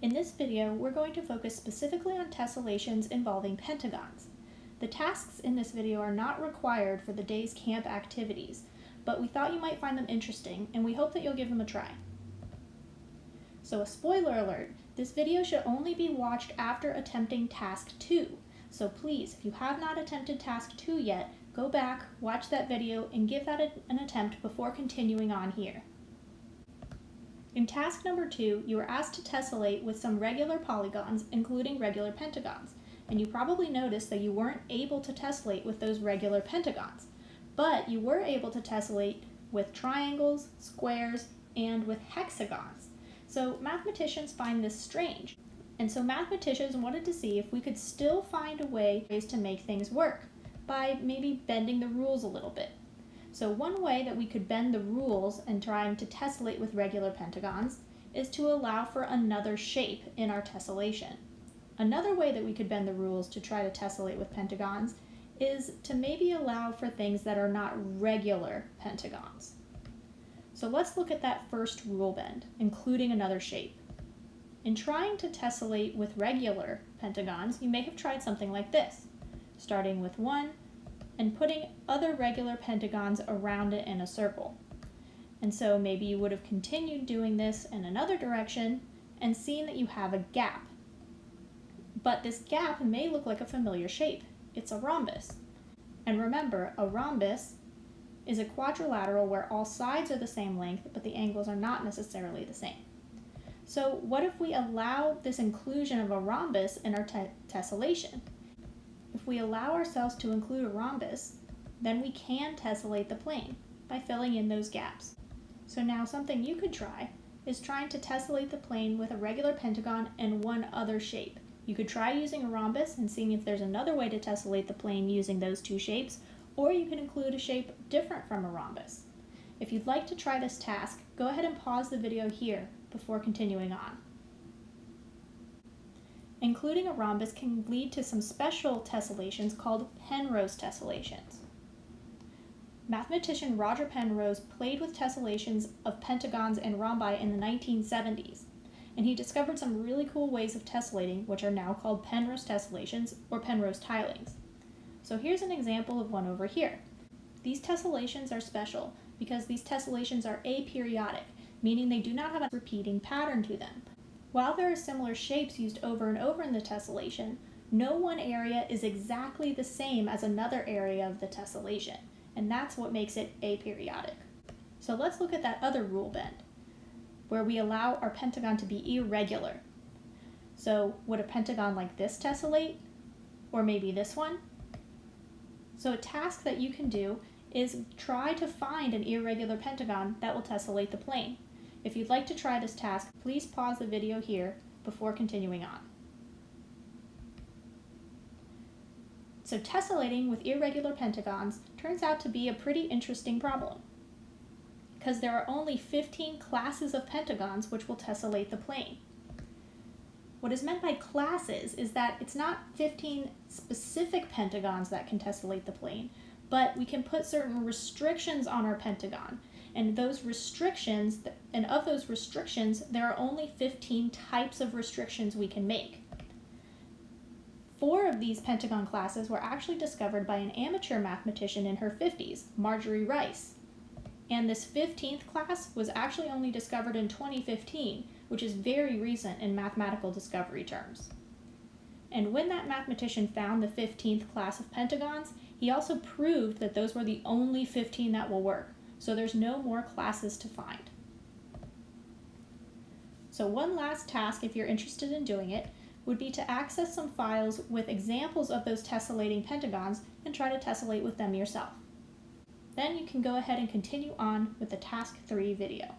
In this video, we're going to focus specifically on tessellations involving pentagons. The tasks in this video are not required for the day's camp activities, but we thought you might find them interesting, and we hope that you'll give them a try. So a spoiler alert, this video should only be watched after attempting task 2. So please, if you have not attempted task 2 yet, go back, watch that video, and give that an attempt before continuing on here. In task number 2, you were asked to tessellate with some regular polygons, including regular pentagons, and you probably noticed that you weren't able to tessellate with those regular pentagons, but you were able to tessellate with triangles, squares, and with hexagons. So mathematicians find this strange, and so mathematicians wanted to see if we could still find ways to make things work, by maybe bending the rules a little bit. So one way that we could bend the rules in trying to tessellate with regular pentagons is to allow for another shape in our tessellation. Another way that we could bend the rules to try to tessellate with pentagons is to maybe allow for things that are not regular pentagons. So let's look at that first rule bend, including another shape. In trying to tessellate with regular pentagons, you may have tried something like this, starting with 1, and putting other regular pentagons around it in a circle. And so maybe you would have continued doing this in another direction and seen that you have a gap. But this gap may look like a familiar shape. It's a rhombus. And remember, a rhombus is a quadrilateral where all sides are the same length, but the angles are not necessarily the same. So what if we allow this inclusion of a rhombus in our tessellation? If we allow ourselves to include a rhombus, then we can tessellate the plane by filling in those gaps. So now something you could try is trying to tessellate the plane with a regular pentagon and one other shape. You could try using a rhombus and seeing if there's another way to tessellate the plane using those two shapes, or you can include a shape different from a rhombus. If you'd like to try this task, go ahead and pause the video here before continuing on. Including a rhombus can lead to some special tessellations called PENROSE tessellations. Mathematician Roger Penrose played with tessellations of pentagons and rhombi in the 1970s, and he discovered some really cool ways of tessellating, which are now called PENROSE tessellations or PENROSE tilings. So here's an example of one over here. These tessellations are special because these tessellations are aperiodic, meaning they do not have a repeating pattern to them. While there are similar shapes used over and over in the tessellation, no one area is exactly the same as another area of the tessellation, and that's what makes it aperiodic. So let's look at that other rule bend, where we allow our pentagon to be irregular. So would a pentagon like this tessellate? Or maybe this one? So a task that you can do is try to find an irregular pentagon that will tessellate the plane. If you'd like to try this task, please pause the video here before continuing on. So tessellating with irregular pentagons turns out to be a pretty interesting problem, because there are only 15 classes of pentagons which will tessellate the plane. What is meant by classes is that it's not 15 specific pentagons that can tessellate the plane, but we can put certain restrictions on our pentagon. And of those restrictions, there are only 15 types of restrictions we can make. 4 of these pentagon classes were actually discovered by an amateur mathematician in her 50s, Marjorie Rice. And this 15th class was actually only discovered in 2015, which is very recent in mathematical discovery terms. And when that mathematician found the 15th class of pentagons, he also proved that those were the only 15 that will work. So there's no more classes to find. So one last task, if you're interested in doing it, would be to access some files with examples of those tessellating pentagons and try to tessellate with them yourself. Then you can go ahead and continue on with the task 3 video.